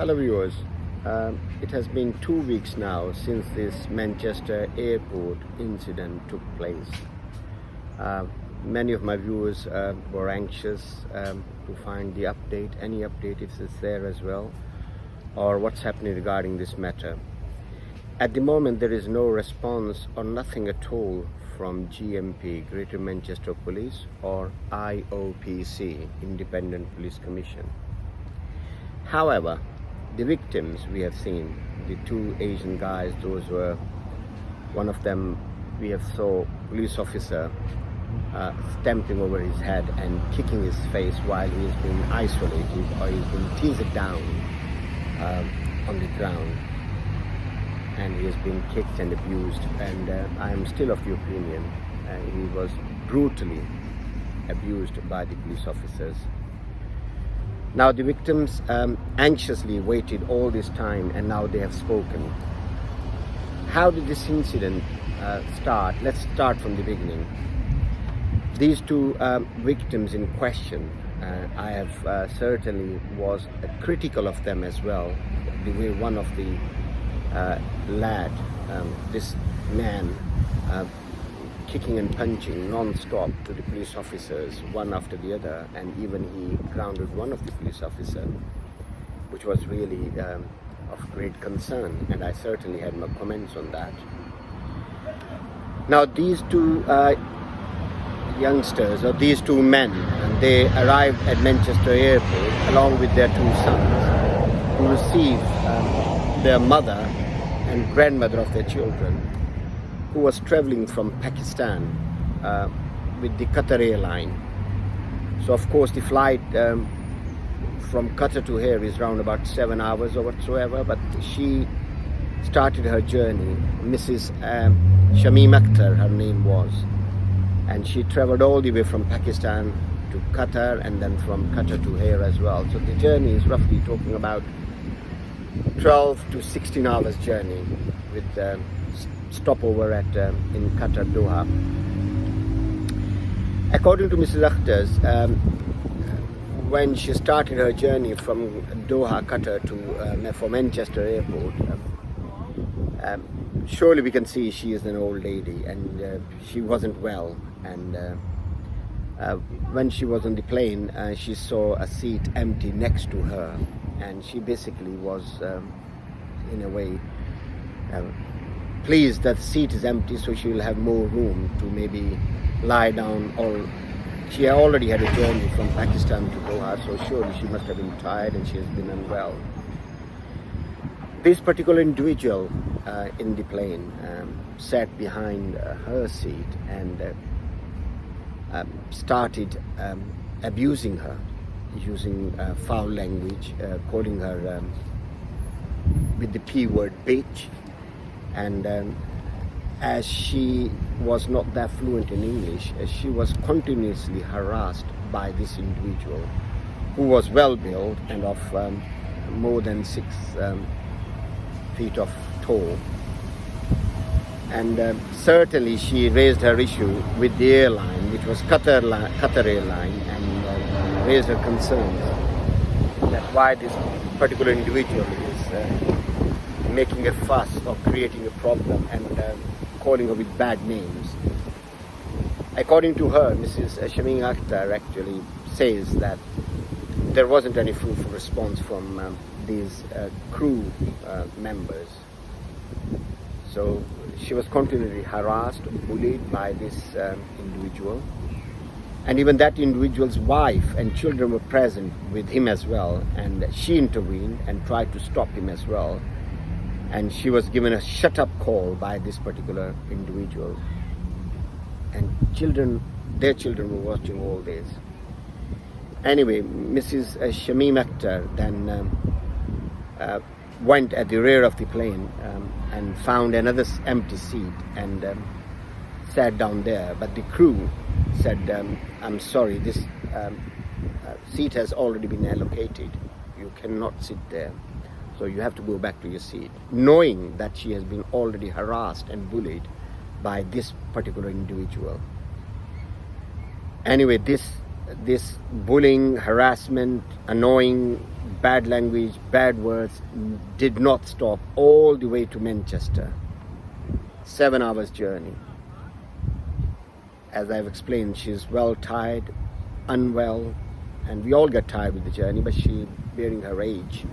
Hello viewers, it has been 2 weeks now since this Manchester airport incident took place. Many of my viewers were anxious to find the update, any update if it's there as well, or what's happening regarding this matter. At the moment there is no response or nothing at all from GMP, Greater Manchester Police, or IOPC, Independent Police Commission. However, the victims we have seen, the two Asian guys, those were, one of them we have saw police officer stamping over his head and kicking his face while he is being isolated or he's been teased down on the ground, and he has been kicked and abused, and I am still of the opinion he was brutally abused by the police officers. Now the victims anxiously waited all this time, and now they have spoken. How did this incident start? Let's start from the beginning. These two victims in question, I have certainly was critical of them as well. The way one of the lad, this man, kicking and punching non-stop to the police officers, one after the other, and even he grounded one of the police officers, which was really of great concern, and I certainly had my comments on that. Now these two youngsters, or these two men, they arrived at Manchester Airport along with their two sons to receive their mother and grandmother of their children, who was traveling from Pakistan with the Qatar airline. So of course the flight from Qatar to here is around about 7 hours or whatsoever, but she started her journey, Mrs. Shamim Akhtar her name was, and she traveled all the way from Pakistan to Qatar and then from Qatar to here as well. So the journey is roughly talking about 12 to 16 hours journey with stopover at in Qatar, Doha. According to Mrs. Akhtar's, when she started her journey from Doha, Qatar to for Manchester Airport, surely we can see she is an old lady, and she wasn't well, and when she was on the plane, she saw a seat empty next to her, and she basically was in a way pleased that the seat is empty, so she will have more room to maybe lie down, or she already had a journey from Pakistan to Doha, so surely she must have been tired and she has been unwell. This particular individual in the plane sat behind her seat and started abusing her, using foul language, calling her with the P word, bitch. And as she was not that fluent in English, she was continuously harassed by this individual, who was well built and of more than 6 feet of tall. And certainly she raised her issue with the airline, which was Qatar Airline, and raised her concerns that why this particular individual is making a fuss or creating a problem and calling her with bad names. According to her, Mrs. Shamim Akhtar actually says that there wasn't any fruitful response from these crew members. So she was continually harassed, bullied by this individual, and even that individual's wife and children were present with him as well, and she intervened and tried to stop him as well. And she was given a shut up call by this particular individual, and their children were watching all this. Anyway, Mrs. Shamim Akhtar then went at the rear of the plane and found another empty seat and sat down there, but the crew said, I'm sorry, this seat has already been allocated, you cannot sit there, so you have to go back to your seat, knowing that she has been already harassed and bullied by this particular individual. Anyway, this this bullying, harassment, annoying, bad language, bad words did not stop all the way to Manchester. 7 hours journey. As I've explained, she's well tired, unwell, and we all get tired with the journey, but she, bearing her age,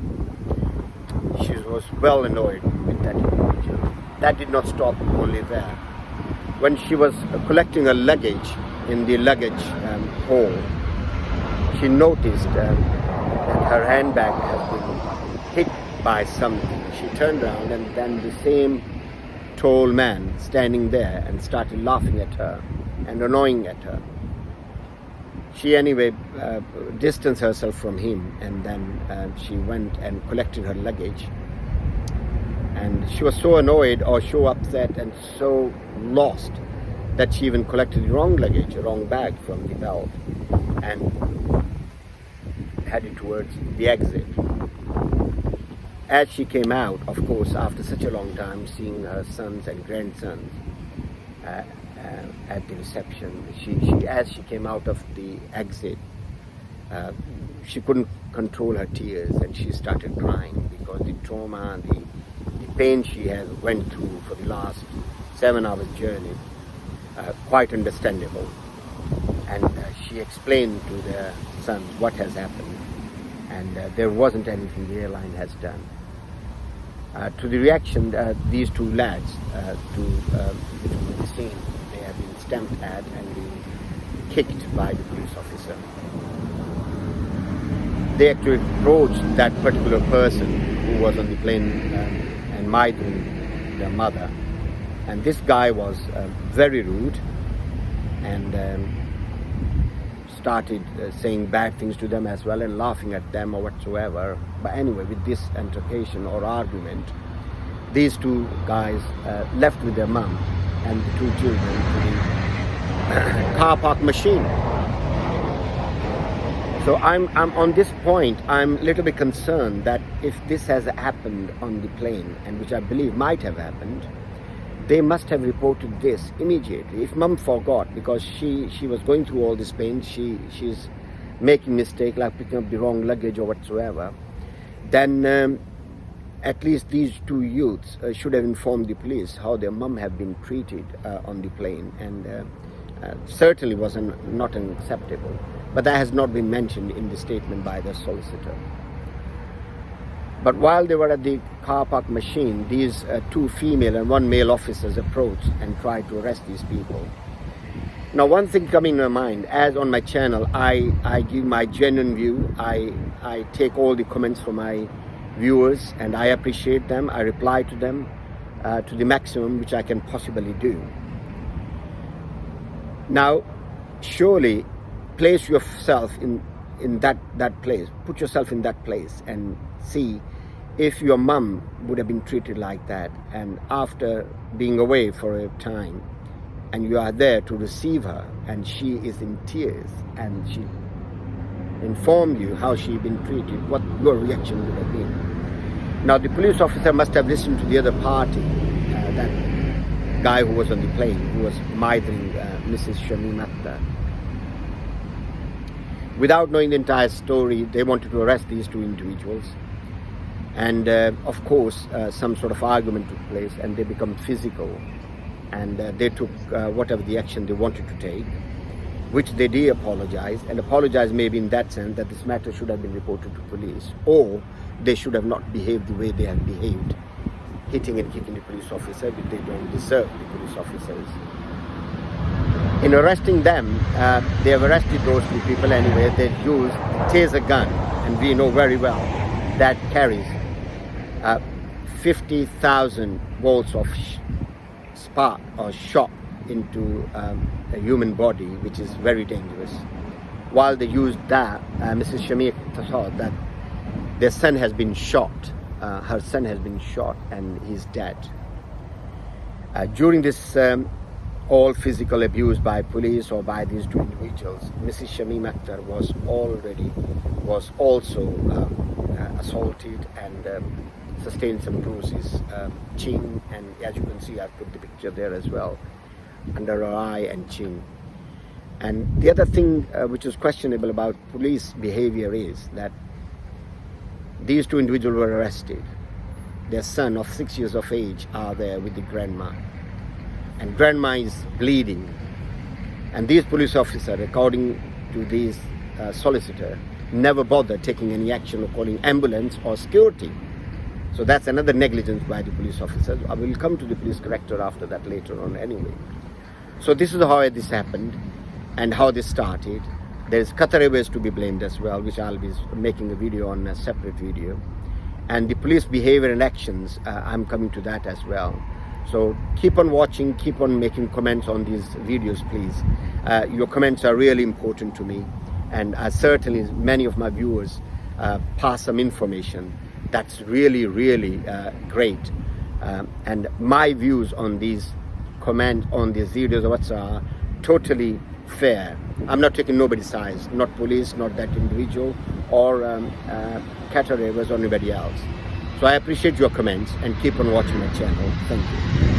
she was well annoyed with that individual. That did not stop only there. When she was collecting her luggage in the luggage hall, she noticed that her handbag has been hit by something. She turned around, and then the same tall man standing there and started laughing at her and annoying at her. She anyway distanced herself from him, and then she went and collected her luggage. And she was so annoyed or so upset and so lost that she even collected the wrong luggage, a wrong bag from the belt, and headed towards the exit. As she came out, of course, after such a long time, seeing her sons and grandsons at the reception, as she came out of the exit, she couldn't control her tears, and she started crying because the trauma, the pain she has went through for the last 7 hours journey, quite understandable. And she explained to their sons what has happened, and there wasn't anything the airline has done. To the reaction, these two lads, which were the same, they have been stamped at and been kicked by the police officer. They actually approached that particular person who was on the plane and mithering their mother. And this guy was very rude and started saying bad things to them as well and laughing at them or whatsoever. But anyway, with this altercation or argument, these two guys left with their mum and the two children to the car park machine. So I'm on this point, I'm a little bit concerned that if this has happened on the plane, and which I believe might have happened, they must have reported this immediately. If mum forgot because she was going through all this pain, she's making mistake like picking up the wrong luggage or whatsoever, then at least these two youths should have informed the police how their mum have been treated on the plane, and certainly was not acceptable. But that has not been mentioned in the statement by the solicitor. But while they were at the car park machine, these two female and one male officers approached and tried to arrest these people. Now, one thing coming to my mind, as on my channel, I give my genuine view. I take all the comments from my viewers and I appreciate them. I reply to them to the maximum which I can possibly do. Now, surely place yourself in that place. Put yourself in that place and see if your mum would have been treated like that, and after being away for a time and you are there to receive her and she is in tears and she informed you how she been treated, what your reaction would have been. Now, the police officer must have listened to the other party, that guy who was on the plane, who was mithering Mrs. Shamim Akhtar. Without knowing the entire story, they wanted to arrest these two individuals. And of course, some sort of argument took place and they become physical. And they took whatever the action they wanted to take, which they did apologize. And apologize maybe in that sense that this matter should have been reported to police, or they should have not behaved the way they have behaved, hitting and kicking the police officer, but they don't deserve the police officers. In arresting them, they have arrested those two people anyway. They used a taser gun, and we know very well that carries 50,000 volts of spark or shock into a human body, which is very dangerous. While they used that, Mrs. Shamim thought that their son has been shot. Her son has been shot and he's dead. During this all physical abuse by police or by these two individuals, Mrs. Shamim Akhtar was also assaulted and sustained some bruises, chin, and as you can see, I've put the picture there as well, under her eye and chin. And the other thing which is questionable about police behavior is that these two individuals were arrested. Their son of 6 years of age are there with the grandma. And grandma is bleeding. And these police officers, according to these solicitor, never bothered taking any action or calling ambulance or security. So that's another negligence by the police officers. I will come to the police director after that later on anyway. So this is how this happened and how this started. There's Qatar Airways to be blamed as well, which I'll be making a video on, a separate video. And the police behavior and actions, I'm coming to that as well. So keep on watching, keep on making comments on these videos, please. Your comments are really important to me. And certainly many of my viewers pass some information. That's really, really great. And my views on these comments, on these videos, are totally fair. I'm not taking nobody's side, not police, not that individual, or Qatar Airways or anybody else. So I appreciate your comments and keep on watching my channel. Thank you.